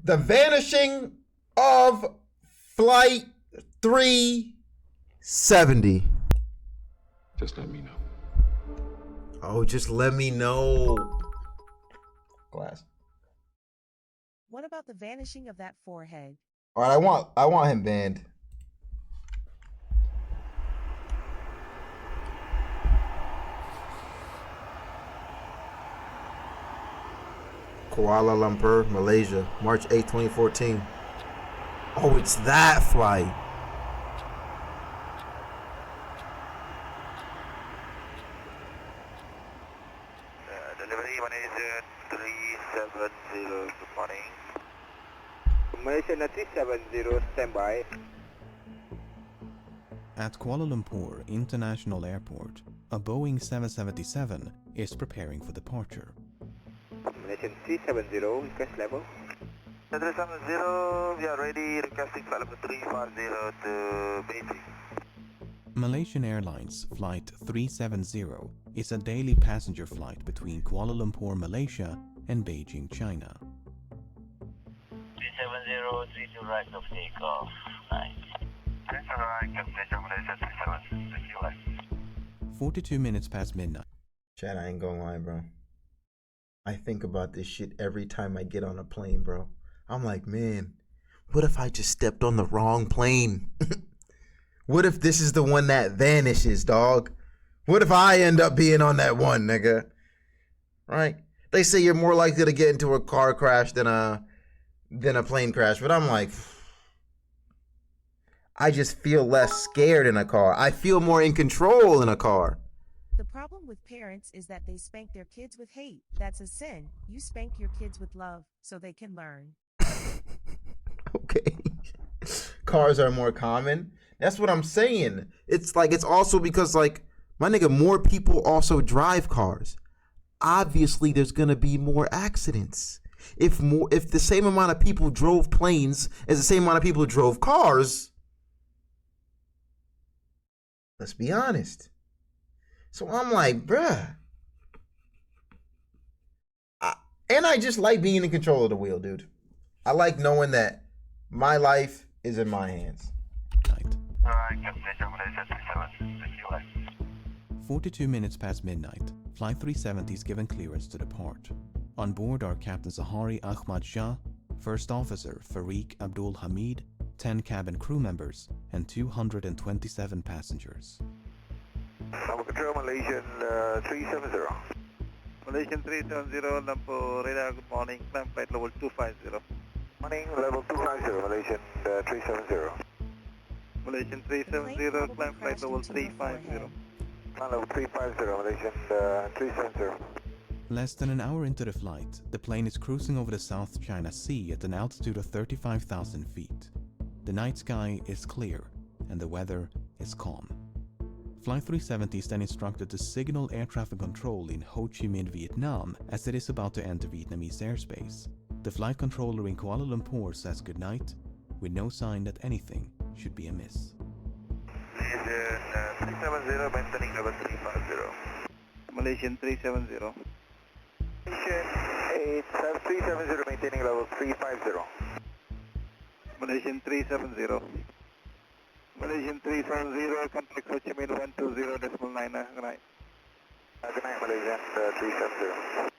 The vanishing of Flight 370. Just let me know. Oh, just let me know. Glass. What about the vanishing of that forehead? All right, I want him banned. Kuala Lumpur, Malaysia, March 8, 2014. Oh, it's that flight. Delivery Malaysia 370, good morning. Malaysia 370, standby. At Kuala Lumpur International Airport, a Boeing 777 is preparing for departure. Malaysian 370, request level. 370, we are ready, requesting flight level 350 to Beijing. Malaysian Airlines Flight 370 is a daily passenger flight between Kuala Lumpur, Malaysia and Beijing, China. 370, 32 right of takeoff. Nice. That's alright, Malaysia, Malaysia 370, thank you, right. 42 minutes past midnight. Chad, I ain't gonna lie, bro. I think about this shit every time I get on a plane, bro. I'm like, man, what if I just stepped on the wrong plane? What if this is the one that vanishes, dog? What if I end up being on that one, nigga? Right? They say you're more likely to get into a car crash than a plane crash, but I'm like, I just feel less scared in a car. I feel more in control in a car. The problem with parents is that they spank their kids with hate. That's a sin. You spank your kids with love so they can learn. Okay. Cars are more common. That's what I'm saying. It's like, it's also because, like, my nigga, more people also drive cars. Obviously, there's gonna be more accidents. If the same amount of people drove planes as the same amount of people drove cars, let's be honest. So I'm like, bruh. And I just like being in control of the wheel, dude. I like knowing that my life is in my hands. 42 minutes past midnight, Flight 370 is given clearance to depart. On board are Captain Zahari Ahmad Shah, First Officer Farik Abdul Hamid, 10 cabin crew members, and 227 passengers. Number control, Malaysian 370. Malaysian 370, Lumpur radar, good morning, climb flight level 250. Morning, level 250, Malaysian 370. Malaysian 370, climb flight level 350. Climb level 350, Malaysian 370. Less than an hour into the flight, the plane is cruising over the South China Sea at an altitude of 35,000 feet. The night sky is clear and the weather is calm. Flight 370 is then instructed to signal air traffic control in Ho Chi Minh, Vietnam, as it is about to enter Vietnamese airspace. The flight controller in Kuala Lumpur says goodnight, with no sign that anything should be amiss. Malaysian 370, maintaining level 350. Malaysian 370. Malaysian 370, maintaining level 350. Malaysian 370. Malaysian 370, contact Ho Chi Minh 120.9. Good night. Good night, Malaysian 370.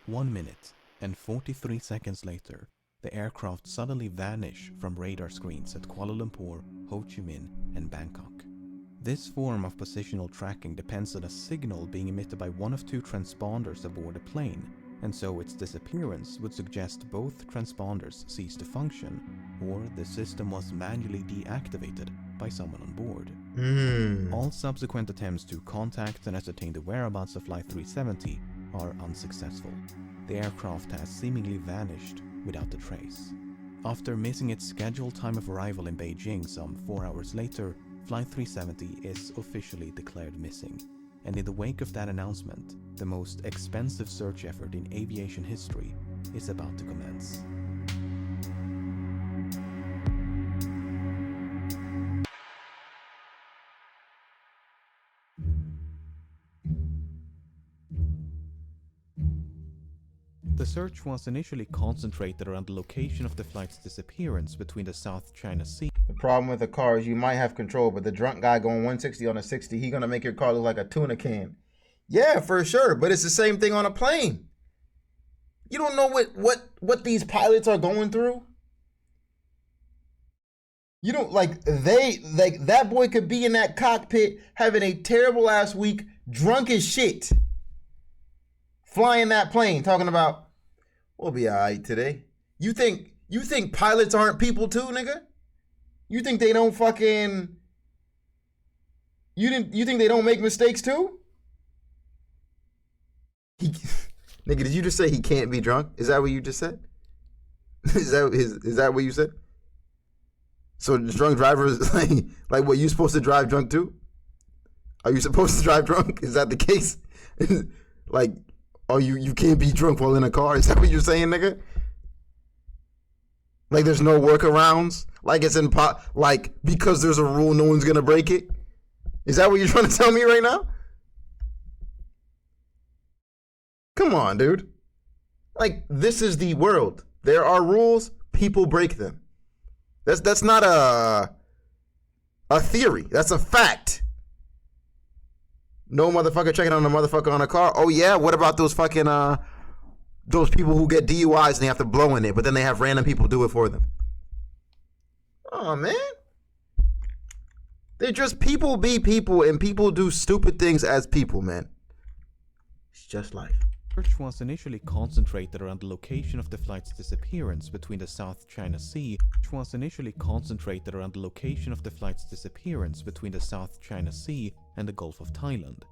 1 minute and 43 seconds later, the aircraft suddenly vanished from radar screens at Kuala Lumpur, Ho Chi Minh, and Bangkok. This form of positional tracking depends on a signal being emitted by one of two transponders aboard a plane, and so its disappearance would suggest both transponders ceased to function, or the system was manually deactivated by someone on board. All subsequent attempts to contact and ascertain the whereabouts of Flight 370 are unsuccessful. The aircraft has seemingly vanished without a trace. After missing its scheduled time of arrival in Beijing some 4 hours later, Flight 370 is officially declared missing. And in the wake of that announcement, the most expensive search effort in aviation history is about to commence. The search was initially concentrated around the location of the flight's disappearance between the South China Sea. The problem with the car is you might have control, but the drunk guy going 160 on a 60, he gonna make your car look like a tuna can. Yeah, for sure, but it's the same thing on a plane. You don't know what these pilots are going through. You don't like that boy could be in that cockpit having a terrible ass week, drunk as shit, flying that plane, talking about we'll be alright today. You think pilots aren't people too, nigga? You think they don't fucking you think they don't make mistakes too? Nigga, did you just say he can't be drunk? Is that what you just said? Is that what you said? So drunk drivers like what, you supposed to drive drunk too? Are you supposed to drive drunk? Is that the case? Like, oh, you can't be drunk while in a car? Is that what you're saying, nigga? Like there's no workarounds? Like it's like because there's a rule, no one's gonna break it? Is that what you're trying to tell me right now? Come on, dude. Like, this is the world. There are rules, people break them. That's not a theory. That's a fact. No motherfucker checking on a motherfucker on a car. Oh yeah, what about those fucking those people who get DUIs and they have to blow in it, but then they have random people do it for them? Oh man. They're just people be people, and people do stupid things as people, man. It's just life. Search was initially concentrated around the location of the flight's disappearance between the South China Sea. And the Gulf of Thailand.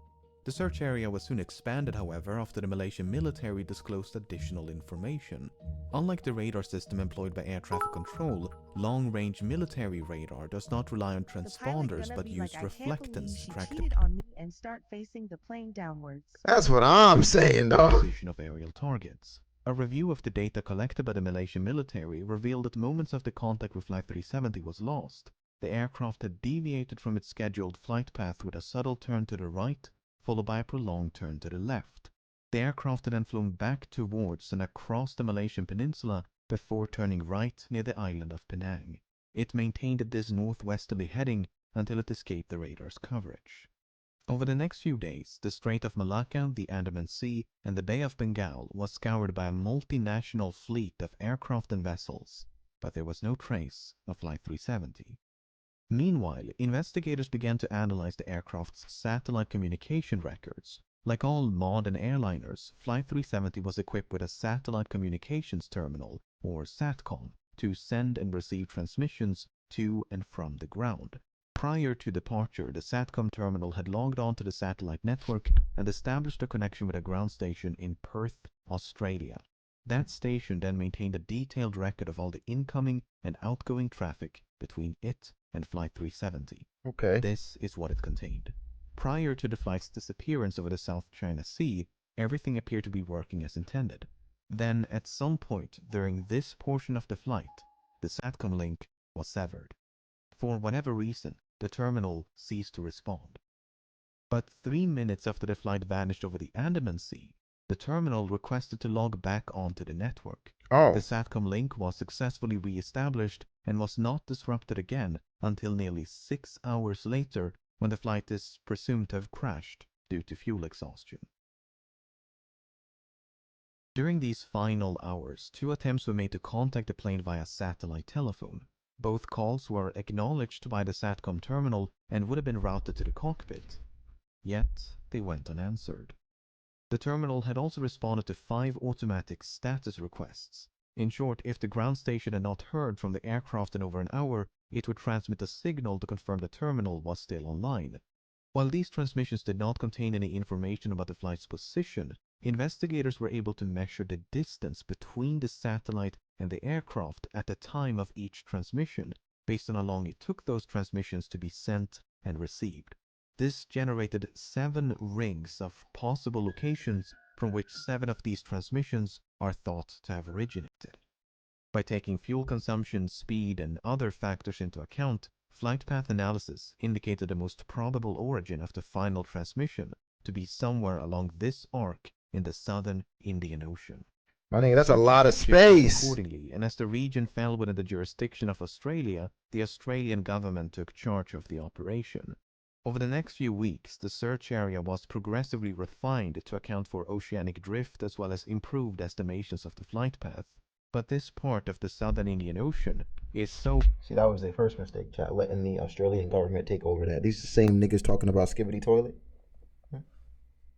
The search area was soon expanded, however, after the Malaysian military disclosed additional information. Unlike the radar system employed by air traffic control, long-range military radar does not rely on transponders but use reflectance to track the on me and start facing the plane downwards. That's what I'm saying, dog. position of aerial targets. A review of the data collected by the Malaysian military revealed that moments after contact with Flight 370 was lost, the aircraft had deviated from its scheduled flight path with a subtle turn to the right, followed by a prolonged turn to the left. The aircraft had then flown back towards and across the Malaysian peninsula before turning right near the island of Penang. It maintained this northwesterly heading until it escaped the radar's coverage. Over the next few days, the Strait of Malacca, the Andaman Sea, and the Bay of Bengal was scoured by a multinational fleet of aircraft and vessels, but there was no trace of Flight 370. Meanwhile, investigators began to analyze the aircraft's satellite communication records. Like all modern airliners, Flight 370 was equipped with a satellite communications terminal, or SATCOM, to send and receive transmissions to and from the ground. Prior to departure, the SATCOM terminal had logged onto the satellite network and established a connection with a ground station in Perth, Australia. That station then maintained a detailed record of all the incoming and outgoing traffic between it and Flight 370. Okay. This is what it contained. Prior to the flight's disappearance over the South China Sea, everything appeared to be working as intended. Then, at some point during this portion of the flight, the SATCOM link was severed. For whatever reason, the terminal ceased to respond. But 3 minutes after the flight vanished over the Andaman Sea, the terminal requested to log back onto the network. Oh. The SATCOM link was successfully re-established and was not disrupted again until nearly 6 hours later, when the flight is presumed to have crashed due to fuel exhaustion. During these final hours, 2 attempts were made to contact the plane via satellite telephone. Both calls were acknowledged by the SATCOM terminal and would have been routed to the cockpit. Yet, they went unanswered. The terminal had also responded to 5 automatic status requests. In short, if the ground station had not heard from the aircraft in over an hour, it would transmit a signal to confirm the terminal was still online. While these transmissions did not contain any information about the flight's position, investigators were able to measure the distance between the satellite and the aircraft at the time of each transmission, based on how long it took those transmissions to be sent and received. This generated 7 rings of possible locations from which 7 of these transmissions are thought to have originated. By taking fuel consumption, speed, and other factors into account, flight path analysis indicated the most probable origin of the final transmission to be somewhere along this arc in the southern Indian Ocean. My nigga, that's a lot of Shifted space. accordingly, and as the region fell within the jurisdiction of Australia, the Australian government took charge of the operation. Over the next few weeks, the search area was progressively refined to account for oceanic drift as well as improved estimations of the flight path. But this part of the southern Indian Ocean is so... See, that was their first mistake, chat, letting the Australian government take over that. These are the same niggas talking about Skibbity Toilet.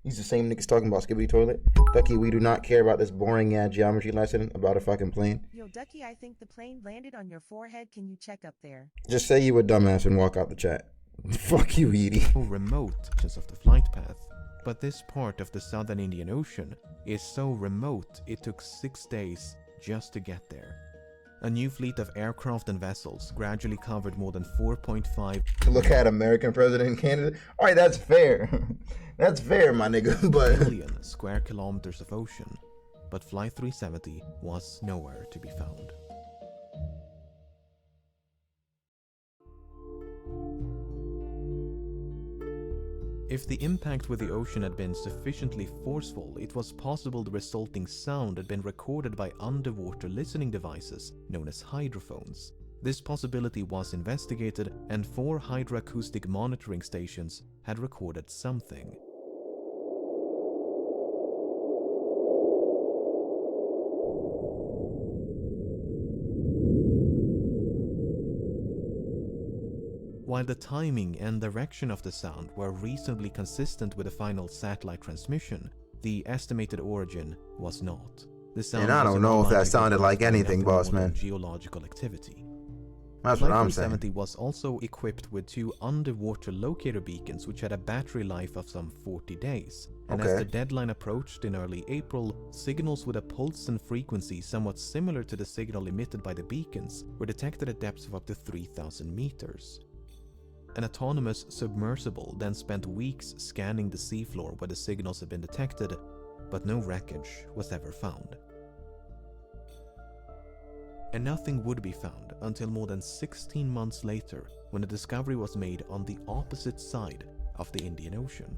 These are the same niggas talking about Skibbity Toilet. Ducky, we do not care about this boring ass geometry lesson about a fucking plane. Yo, Ducky, I think the plane landed on your forehead. Can you check up there? Just say you a dumbass and walk out the chat. Fuck you, Edie. remote of the flight path. But this part of the southern Indian Ocean is so remote it took 6 days just to get there. A new fleet of aircraft and vessels gradually covered more than 4.5 Look at American president candidate. All right, that's fair. That's fair, my nigga, but... billion square kilometers of ocean, but Flight 370 was nowhere to be found. If the impact with the ocean had been sufficiently forceful, it was possible the resulting sound had been recorded by underwater listening devices known as hydrophones. This possibility was investigated, and 4 hydroacoustic monitoring stations had recorded something. While the timing and direction of the sound were reasonably consistent with the final satellite transmission, the estimated origin was not. The sound And I was don't know if that unlikely sounded like to be anything, nothing boss more than man. geological activity. That's what Flight I'm saying. 370 was also equipped with 2 underwater locator beacons which had a battery life of some 40 days. And as Okay. the deadline approached in early April, signals with a pulse and frequency somewhat similar to the signal emitted by the beacons were detected at depths of up to 3,000 meters. An autonomous submersible then spent weeks scanning the seafloor where the signals had been detected, but no wreckage was ever found. And nothing would be found until more than 16 months later, when a discovery was made on the opposite side of the Indian Ocean.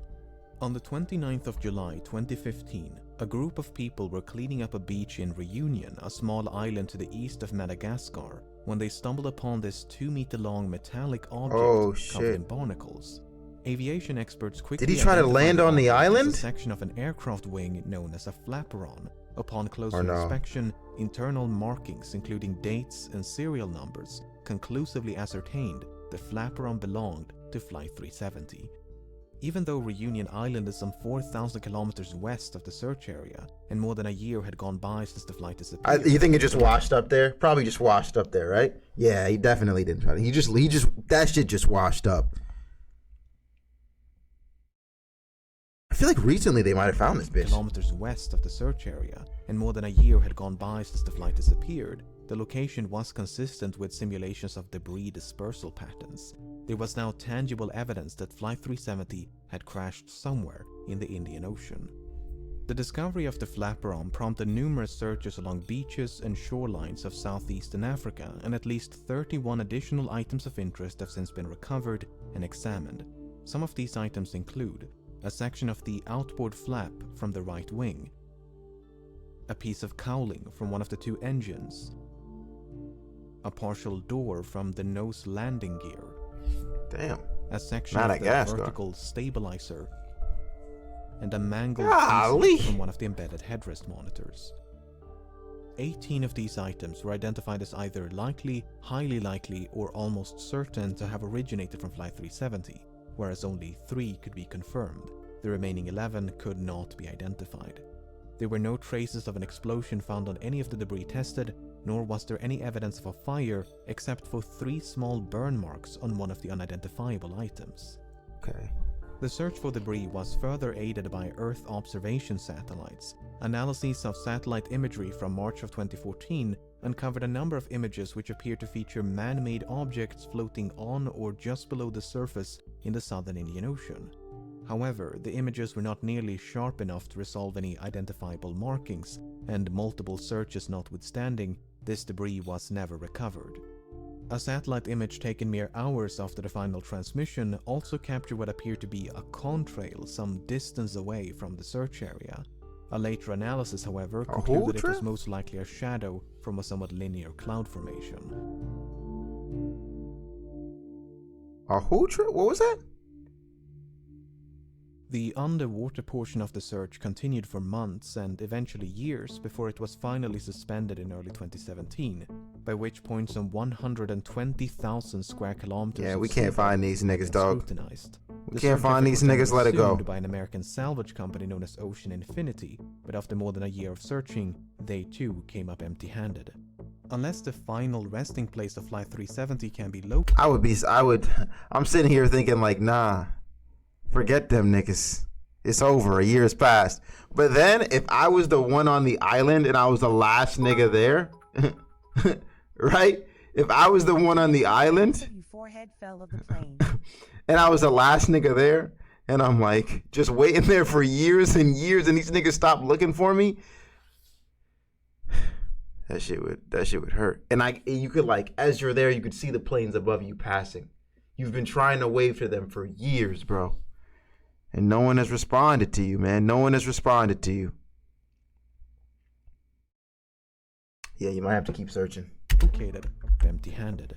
On the 29th of July 2015, a group of people were cleaning up a beach in Reunion, a small island to the east of Madagascar, when they stumbled upon this 2-meter-long metallic object Oh, covered in shit. barnacles. Aviation experts quickly Did he try to identified land on the object as island? a section of an aircraft wing known as a flaperon. Upon closer Or no? inspection, internal markings including dates and serial numbers conclusively ascertained the flaperon belonged to Flight 370. Even though Reunion Island is some 4,000 kilometers west of the search area, and more than a year had gone by since the flight disappeared. You think it just washed up there? Probably just washed up there, right? Yeah, he definitely didn't try to. He just, that shit just washed up. I feel like recently they might have found this bitch. Kilometers west of the search area, and more than a year had gone by since the flight disappeared, the location was consistent with simulations of debris dispersal patterns. There was now tangible evidence that Flight 370 had crashed somewhere in the Indian Ocean. The discovery of the flaperon prompted numerous searches along beaches and shorelines of southeastern Africa, and at least 31 additional items of interest have since been recovered and examined. Some of these items include a section of the outboard flap from the right wing, a piece of cowling from one of the 2 engines, a partial door from the nose landing gear, Damn. a section of the Madagascar. vertical stabilizer, and a mangled Golly. piece from one of the embedded headrest monitors. 18 of these items were identified as either likely, highly likely, or almost certain to have originated from Flight 370, whereas only 3 could be confirmed. The remaining 11 could not be identified. There were no traces of an explosion found on any of the debris tested, nor was there any evidence of a fire except for 3 small burn marks on one of the unidentifiable items. Okay. The search for debris was further aided by Earth observation satellites. Analyses of satellite imagery from March of 2014 uncovered a number of images which appear to feature man-made objects floating on or just below the surface in the southern Indian Ocean. However, the images were not nearly sharp enough to resolve any identifiable markings, and multiple searches notwithstanding, this debris was never recovered. A satellite image taken mere hours after the final transmission also captured what appeared to be a contrail some distance away from the search area. A later analysis, however, A concluded it was trip? most likely a shadow from a somewhat linear cloud formation. A who trip? What was that? The underwater portion of the search continued for months and eventually years before it was finally suspended in early 2017, by which point some 120,000 square kilometers Yeah, of we can't seabed find these had niggas, been dog. scrutinized. We The can't search find effort these was then niggas, let it go. resumed by an American salvage company known as Ocean Infinity, but after more than a year of searching, they too came up empty-handed. Unless the final resting place of Flight 370 can be located. I'm sitting here thinking like, nah, forget them niggas. It's over. A year has passed. But then if I was the one on the island and I was the last nigga there, right? If I was the one on the island Forehead fell of the plane. and I was the last nigga there and I'm like just waiting there for years and years and these niggas stop looking for me, that shit would hurt. And you could like, as you're there, you could see the planes above you passing. You've been trying to wave to them for years, bro. And no one has responded to you, man. No one has responded to you. Yeah, you might have to keep searching. Located empty-handed.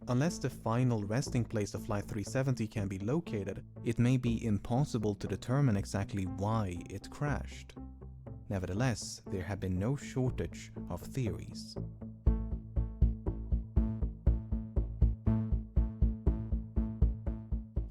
Unless the final resting place of Flight 370 can be located, it may be impossible to determine exactly why it crashed. Nevertheless, there have been no shortage of theories.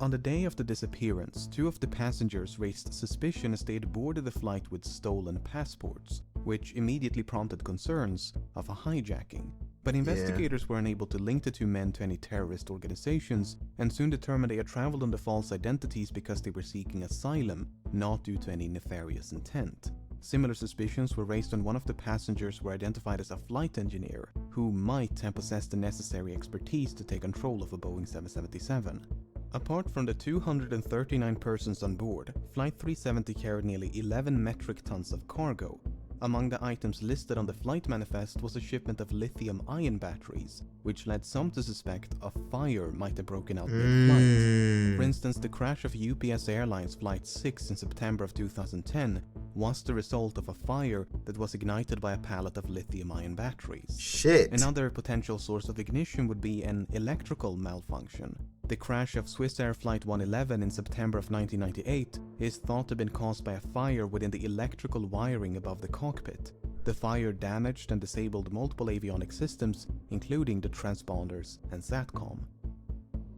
On the day of the disappearance, 2 of the passengers raised suspicion as they had boarded the flight with stolen passports, which immediately prompted concerns of a hijacking. But investigators were unable to link the 2 men to any terrorist organizations and soon determined they had traveled under false identities because they were seeking asylum, not due to any nefarious intent. Similar suspicions were raised when one of the passengers were identified as a flight engineer, who might have possessed the necessary expertise to take control of a Boeing 777. Apart from the 239 persons on board, Flight 370 carried nearly 11 metric tons of cargo. Among the items listed on the flight manifest was a shipment of lithium-ion batteries, which led some to suspect a fire might have broken out mid-flight. For instance, the crash of UPS Airlines Flight 6 in September of 2010 was the result of a fire that was ignited by a pallet of lithium-ion batteries. Shit. Another potential source of ignition would be an electrical malfunction. The crash of Swiss Air Flight 111 in September of 1998 is thought to have been caused by a fire within the electrical wiring above the cockpit. The fire damaged and disabled multiple avionic systems, including the transponders and SATCOM.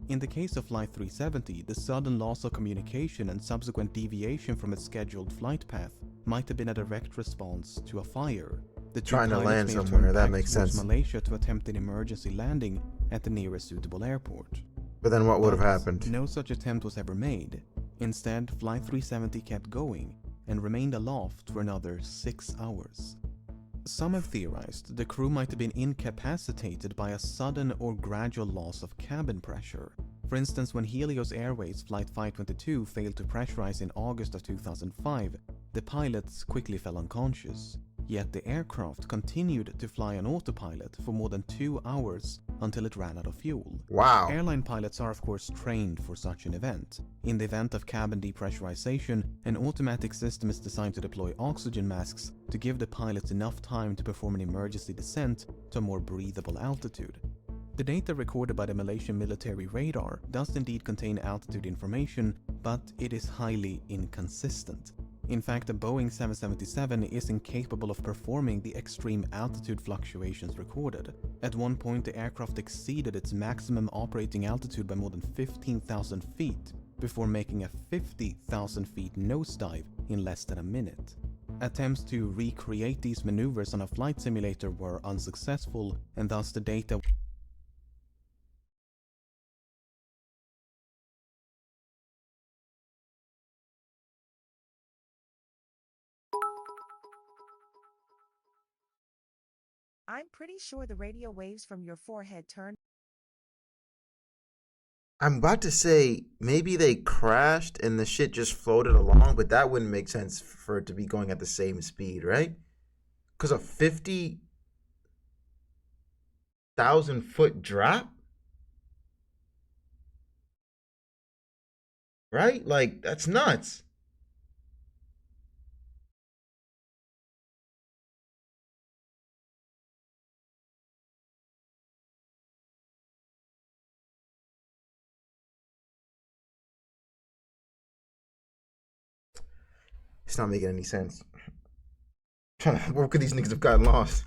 In the case of Flight 370, the sudden loss of communication and subsequent deviation from its scheduled flight path might have been a direct response to a fire. The 2 Trying to pilots land may have somewhere, turned that back makes towards sense. Malaysia to attempt an emergency landing at the nearest suitable airport. But then what would have But happened? no such attempt was ever made. Instead, Flight 370 kept going and remained aloft for another 6 hours. Some have theorized the crew might have been incapacitated by a sudden or gradual loss of cabin pressure. For instance, when Helios Airways Flight 522 failed to pressurize in August of 2005, the pilots quickly fell unconscious. Yet the aircraft continued to fly on autopilot for more than 2 hours until it ran out of fuel. Wow. Airline pilots are of course trained for such an event. In the event of cabin depressurization, an automatic system is designed to deploy oxygen masks to give the pilots enough time to perform an emergency descent to a more breathable altitude. The data recorded by the Malaysian military radar does indeed contain altitude information, but it is highly inconsistent. In fact, the Boeing 777 is incapable of performing the extreme altitude fluctuations recorded. At one point, the aircraft exceeded its maximum operating altitude by more than 15,000 feet, before making a 50,000 feet nosedive in less than a minute. Attempts to recreate these maneuvers on a flight simulator were unsuccessful, and thus the data I'm pretty sure the radio waves from your forehead turned. I'm about to say maybe they crashed and the shit just floated along, but that wouldn't make sense for it to be going at the same speed, right? Because a 50,000 foot drop? Right? Like, that's nuts. It's not making any sense. Where could these niggas have gotten lost?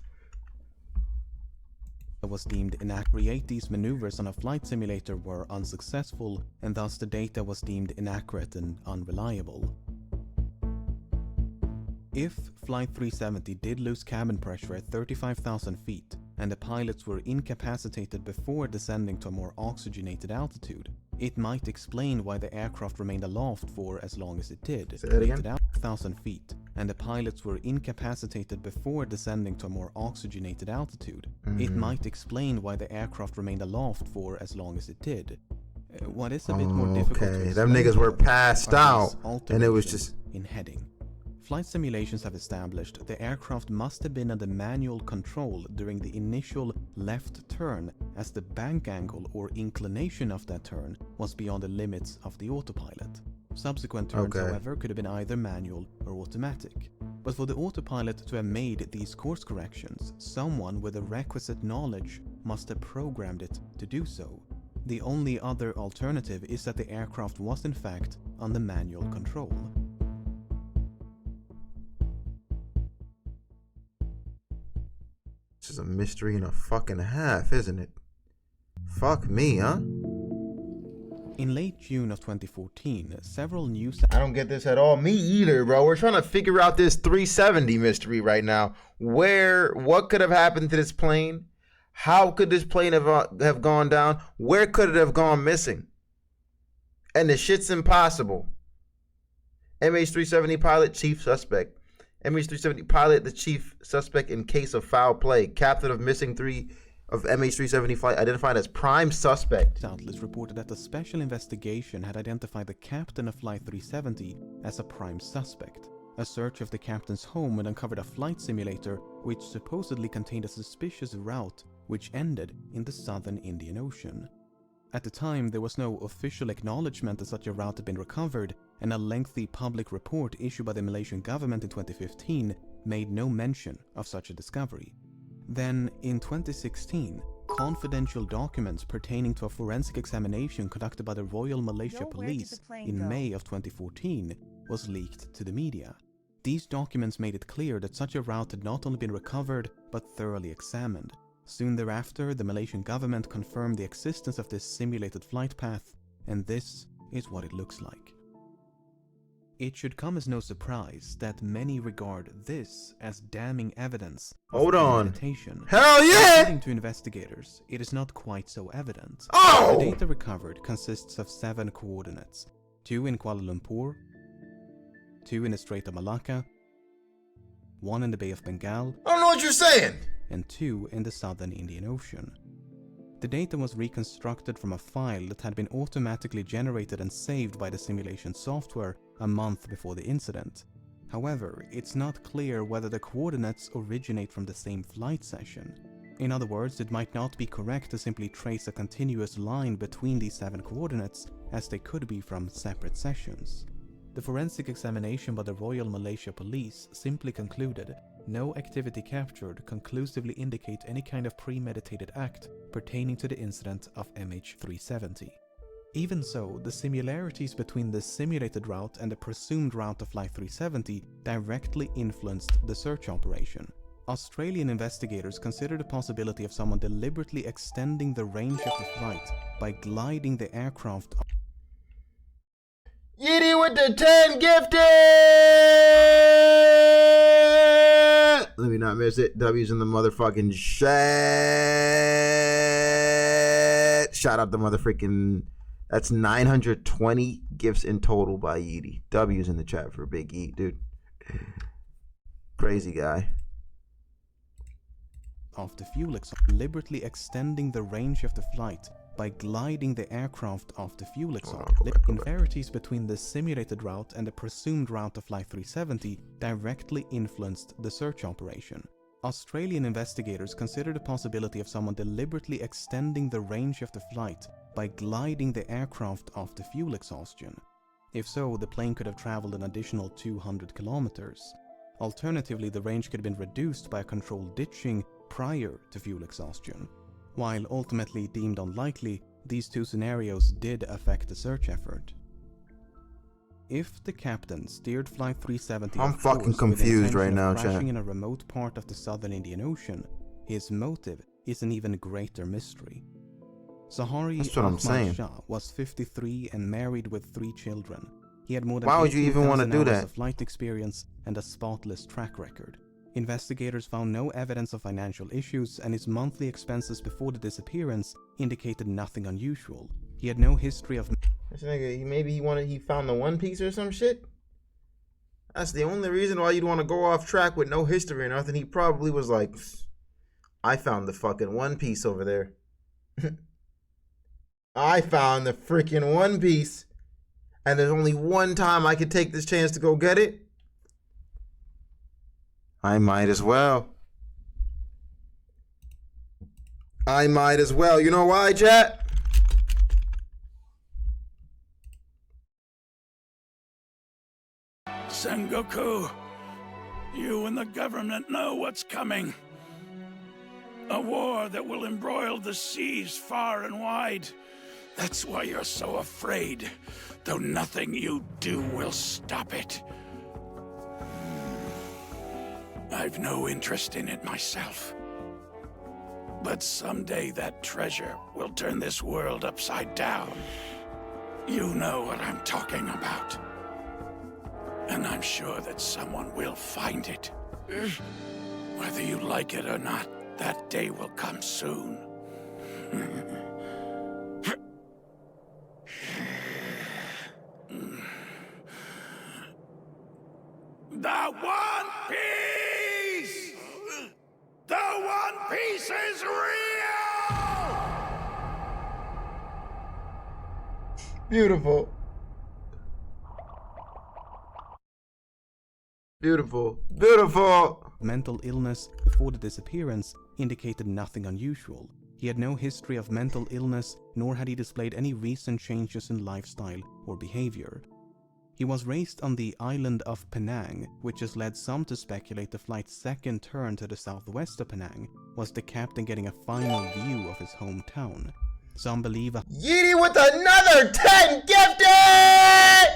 Was deemed inaccurate. These maneuvers on a flight simulator were unsuccessful, and thus the data was deemed inaccurate and unreliable. If Flight 370 did lose cabin pressure at 35,000 feet, and the pilots were incapacitated before descending to a more oxygenated altitude, it might explain why the aircraft remained aloft for as long as it did. Say that again? Rated out 1,000 feet, and the pilots were incapacitated before descending to a more oxygenated altitude. It might explain why the aircraft remained aloft for as long as it did. What is a bit more difficult to explain, them niggas were passed are these out, and it was alterations just in heading. Flight simulations have established the aircraft must have been under manual control during the initial left turn, as the bank angle or inclination of that turn was beyond the limits of the autopilot. Subsequent turns, however, could have been either manual or automatic. But for the autopilot to have made these course corrections, someone with the requisite knowledge must have programmed it to do so. The only other alternative is that the aircraft was in fact under manual control. This is a mystery and a fucking half, isn't it? Fuck me, huh? In late June of 2014, several news... I don't get this at all. Me either, bro. We're trying to figure out this 370 mystery right now. What could have happened to this plane? How could this plane have gone down? Where could it have gone missing? And the shit's impossible. MH370 pilot, chief suspect. MH370 pilot, the chief suspect in case of foul play. Captain of missing 3 of MH370 flight identified as prime suspect. Outlets reported that a special investigation had identified the captain of Flight 370 as a prime suspect. A search of the captain's home had uncovered a flight simulator which supposedly contained a suspicious route which ended in the southern Indian Ocean. At the time, there was no official acknowledgement that such a route had been recovered, and a lengthy public report issued by the Malaysian government in 2015 made no mention of such a discovery. Then, in 2016, confidential documents pertaining to a forensic examination conducted by the Royal Malaysia Police in May of 2014 was leaked to the media. These documents made it clear that such a route had not only been recovered, but thoroughly examined. Soon thereafter, the Malaysian government confirmed the existence of this simulated flight path, and this is what it looks like. It should come as no surprise that many regard this as damning evidence of premeditation. Hell yeah! According to investigators, it is not quite so evident. Oh! The data recovered consists of 7 coordinates, 2 in Kuala Lumpur, 2 in the Strait of Malacca, 1 in the Bay of Bengal, I don't know what you're saying! and 2 in the southern Indian Ocean. The data was reconstructed from a file that had been automatically generated and saved by the simulation software a month before the incident. However, it's not clear whether the coordinates originate from the same flight session. In other words, it might not be correct to simply trace a continuous line between these 7 coordinates, as they could be from separate sessions. The forensic examination by the Royal Malaysia Police simply concluded no activity captured conclusively indicate any kind of premeditated act pertaining to the incident of MH370. Even so, the similarities between the simulated route and the presumed route of Flight 370 directly influenced the search operation. Australian investigators considered the possibility of someone deliberately extending the range of the flight by gliding the aircraft. Yiddy with the 10 gifted! Let me not miss it. W's in the motherfucking chat. Shout out the motherfucking... That's 920 gifts in total by Yiddy. W's in the chat for Big E, dude. Crazy guy. Of the fuel exhaust, deliberately extending the range of the flight by gliding the aircraft off the fuel exhaust. Similarities between the simulated route and the presumed route of Flight 370 directly influenced the search operation. Australian investigators considered the possibility of someone deliberately extending the range of the flight by gliding the aircraft off the fuel exhaustion. If so, the plane could have traveled an additional 200 kilometers. Alternatively, the range could have been reduced by a controlled ditching prior to fuel exhaustion. While ultimately deemed unlikely, these 2 scenarios did affect the search effort. If the captain steered Flight 370 I'm off fucking course with the confused right intention now, of crashing chat. in a remote part of the southern Indian Ocean, his motive is an even greater mystery. Sahari That's what I'm Ahmad saying. Shah was 53 and married with 3 children. He had more than Why would you even want to 18,000 do hours that? of flight experience and a spotless track record. Investigators found no evidence of financial issues, and his monthly expenses before the disappearance indicated nothing unusual. He had no history of This nigga, he found the One Piece or some shit? That's the only reason why you'd want to go off track with no history or nothing. He probably was like, I found the fucking One Piece over there. I found the freaking One Piece. And there's only one time I could take this chance to go get it. I might as well. I might as well. You know why, chat? Sengoku, you and the government know what's coming. A war that will embroil the seas far and wide. That's why you're so afraid, though nothing you do will stop it. I've no interest in it myself. But someday that treasure will turn this world upside down. You know what I'm talking about. And I'm sure that someone will find it. Whether you like it or not, that day will come soon. The One Piece! The One Piece is real! Beautiful. Beautiful. Beautiful. mental illness before the disappearance indicated nothing unusual. He had no history of mental illness, nor had he displayed any recent changes in lifestyle or behavior. He was raised on the island of Penang, which has led some to speculate the flight's second turn to the southwest of Penang was the captain getting a final view of his hometown. Some believe a Yeety with another 10 gifted!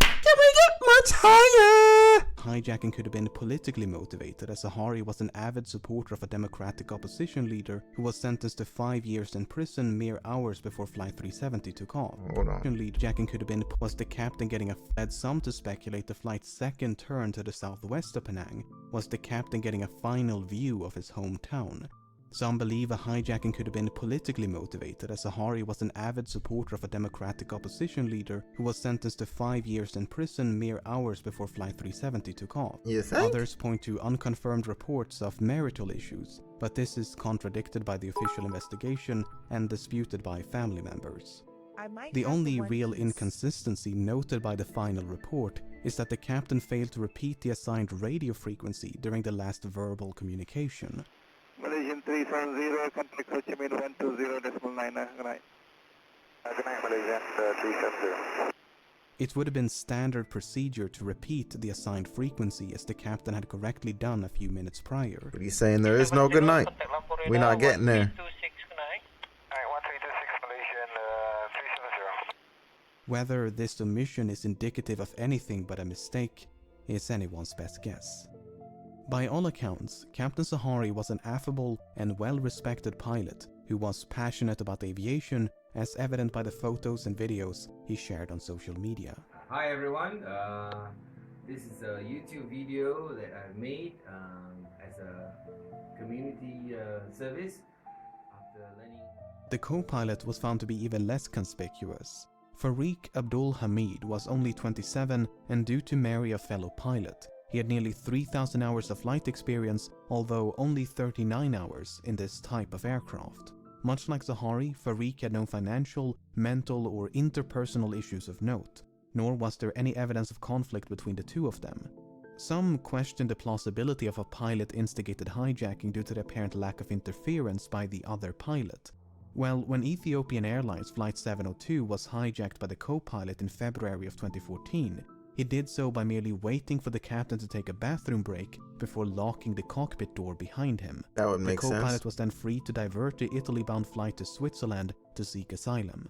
Can we get much higher? hijacking could have been politically motivated, as Sahari was an avid supporter of a democratic opposition leader who was sentenced to 5 years in prison mere hours before Flight 370 took off. Hold on. Hijacking could have been was the captain getting led some to speculate the flight's second turn to the southwest of Penang was the captain getting a final view of his hometown. Some believe a hijacking could have been politically motivated, as Sahari was an avid supporter of a democratic opposition leader who was sentenced to 5 years in prison mere hours before Flight 370 took off. You think? Others point to unconfirmed reports of marital issues, but this is contradicted by the official investigation and disputed by family members. The only real inconsistency noted by the final report is that the captain failed to repeat the assigned radio frequency during the last verbal communication. Malaysian 370, contact Ho Chi Minh 120.9. Good night. Good night, Malaysian 370. It would have been standard procedure to repeat the assigned frequency, as the captain had correctly done a few minutes prior. What are you saying? There is no good night. We're not getting there. Whether this omission is indicative of anything but a mistake is anyone's best guess. By all accounts, Captain Sahari was an affable and well-respected pilot who was passionate about aviation, as evident by the photos and videos he shared on social media. Hi everyone, this is a YouTube video that I made as a community service after learning. The co-pilot was found to be even less conspicuous. Farik Abdul Hamid was only 27, and due to marry a fellow pilot, he had nearly 3,000 hours of flight experience, although only 39 hours in this type of aircraft. Much like Sahari, Farik had no financial, mental, or interpersonal issues of note, nor was there any evidence of conflict between the two of them. Some questioned the plausibility of a pilot-instigated hijacking due to the apparent lack of interference by the other pilot. Well, when Ethiopian Airlines Flight 702 was hijacked by the co-pilot in February of 2014, he did so by merely waiting for the captain to take a bathroom break before locking the cockpit door behind him. That would make sense. The co-pilot sense. was then free to divert the Italy-bound flight to Switzerland to seek asylum.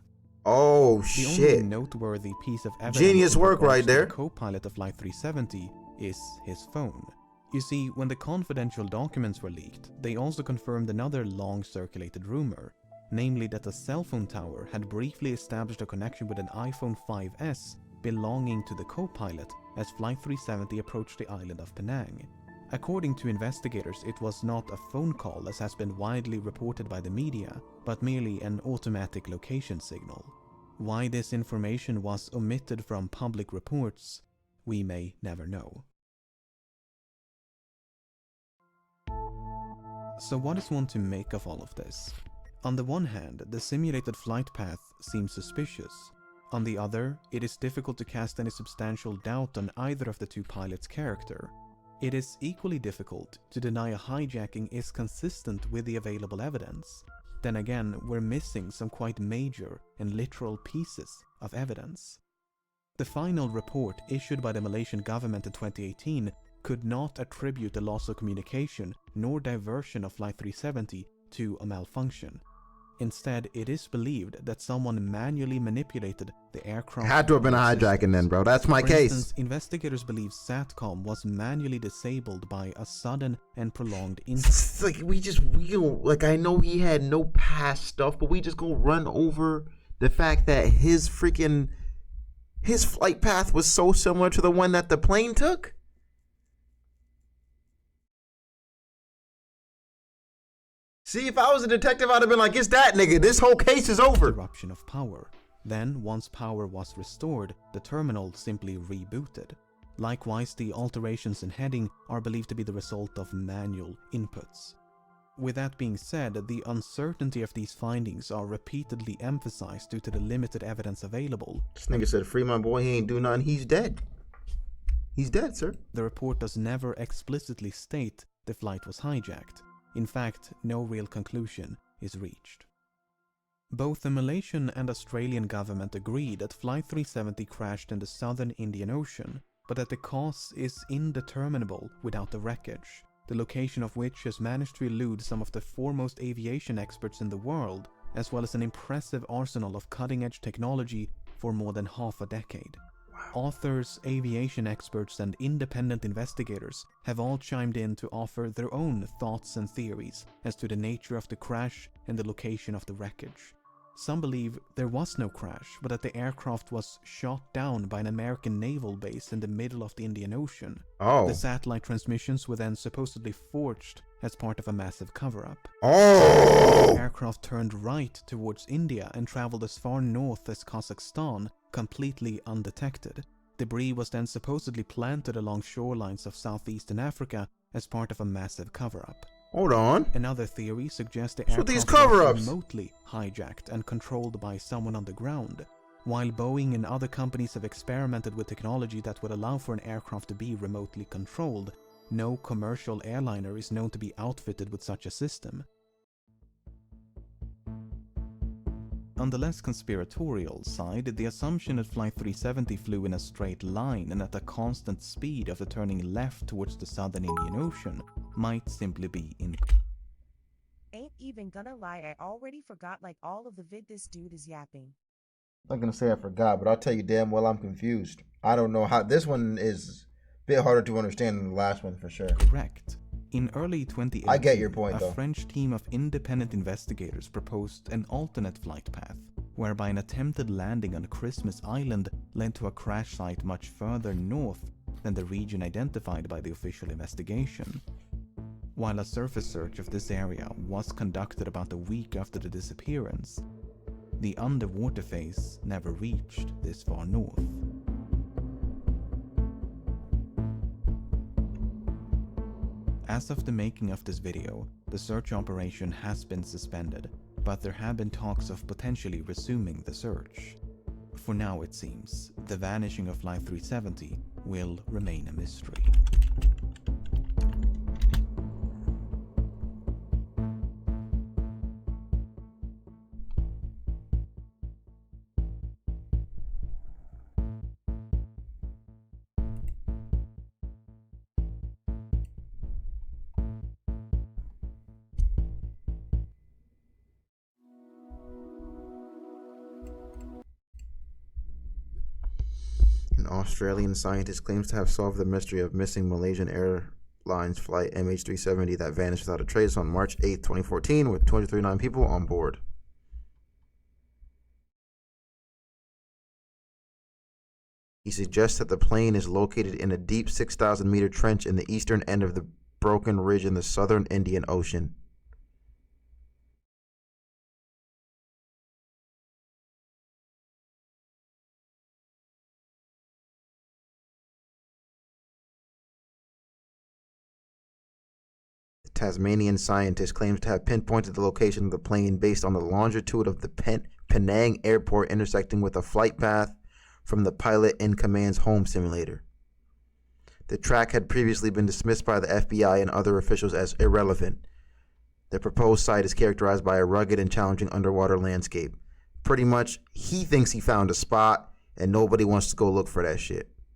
Oh The only shit. noteworthy piece of evidence Genius in work regards right to there. the co-pilot of Flight 370 is his phone. You see, when the confidential documents were leaked, they also confirmed another long-circulated rumor, namely that a cell phone tower had briefly established a connection with an iPhone 5S belonging to the co-pilot as Flight 370 approached the island of Penang. According to investigators, it was not a phone call as has been widely reported by the media, but merely an automatic location signal. Why this information was omitted from public reports, we may never know. So what is one to make of all of this? On the one hand, the simulated flight path seems suspicious. On the other, it is difficult to cast any substantial doubt on either of the two pilots' character. It is equally difficult to deny a hijacking is consistent with the available evidence. Then again, we're missing some quite major and literal pieces of evidence. The final report issued by the Malaysian government in 2018 could not attribute the loss of communication nor diversion of Flight 370 to a malfunction. Instead, it is believed that someone manually manipulated the aircraft. Had to have been a hijacking then, bro. That's my For case. instance, investigators believe SATCOM was manually disabled by a sudden and prolonged It's like we don't, like, I know he had no past stuff, but we just go run over the fact that his flight path was so similar to the one that the plane took. See, if I was a detective, I'd have been like, it's that nigga. This whole case is over. Interruption of power. Then, once power was restored, the terminal simply rebooted. Likewise, the alterations in heading are believed to be the result of manual inputs. With that being said, the uncertainty of these findings are repeatedly emphasized due to the limited evidence available. This nigga said, free my boy, he ain't do nothing, he's dead. He's dead, sir. The report does never explicitly state the flight was hijacked. In fact, no real conclusion is reached. Both the Malaysian and Australian government agree that Flight 370 crashed in the southern Indian Ocean, but that the cause is indeterminable without the wreckage, the location of which has managed to elude some of the foremost aviation experts in the world, as well as an impressive arsenal of cutting-edge technology for more than half a decade. Authors, aviation experts, and independent investigators have all chimed in to offer their own thoughts and theories as to the nature of the crash and the location of the wreckage. Some believe there was no crash, but that the aircraft was shot down by an American naval base in the middle of the Indian Ocean. Oh. The satellite transmissions were then supposedly forged as part of a massive cover-up. Oh! The aircraft turned right towards India and traveled as far north as Kazakhstan, completely undetected. Debris was then supposedly planted along shorelines of southeastern Africa as part of a massive cover-up. Hold on. Another theory suggests the So these aircraft cover-ups. was remotely hijacked and controlled by someone on the ground. While Boeing and other companies have experimented with technology that would allow for an aircraft to be remotely controlled, no commercial airliner is known to be outfitted with such a system. On the less conspiratorial side, the assumption that Flight 370 flew in a straight line and at a constant speed after turning left towards the southern Indian Ocean might simply be incorrect. Ain't even gonna lie, I already forgot like all of the vid this dude is yapping. I'm not gonna say I forgot, but I'll tell you damn well I'm confused. I don't know how this one is a bit harder to understand than the last one for sure. In early 2018, I get your point, a though. French team of independent investigators proposed an alternate flight path, whereby an attempted landing on Christmas Island led to a crash site much further north than the region identified by the official investigation. While a surface search of this area was conducted about a week after the disappearance, the underwater phase never reached this far north. As of the making of this video, the search operation has been suspended, but there have been talks of potentially resuming the search. For now, it seems, the vanishing of Flight 370 will remain a mystery. Australian scientist claims to have solved the mystery of missing Malaysian Airlines flight MH370 that vanished without a trace on March 8, 2014, with 239 people on board. He suggests that the plane is located in a deep 6,000-meter trench in the eastern end of the broken ridge in the southern Indian Ocean. The Tasmanian scientist claims to have pinpointed the location of the plane based on the longitude of the Penang airport intersecting with a flight path from the pilot in command's home simulator. The track had previously been dismissed by the FBI and other officials as irrelevant. The proposed site is characterized by a rugged and challenging underwater landscape. Pretty much, he thinks he found a spot, and nobody wants to go look for that shit.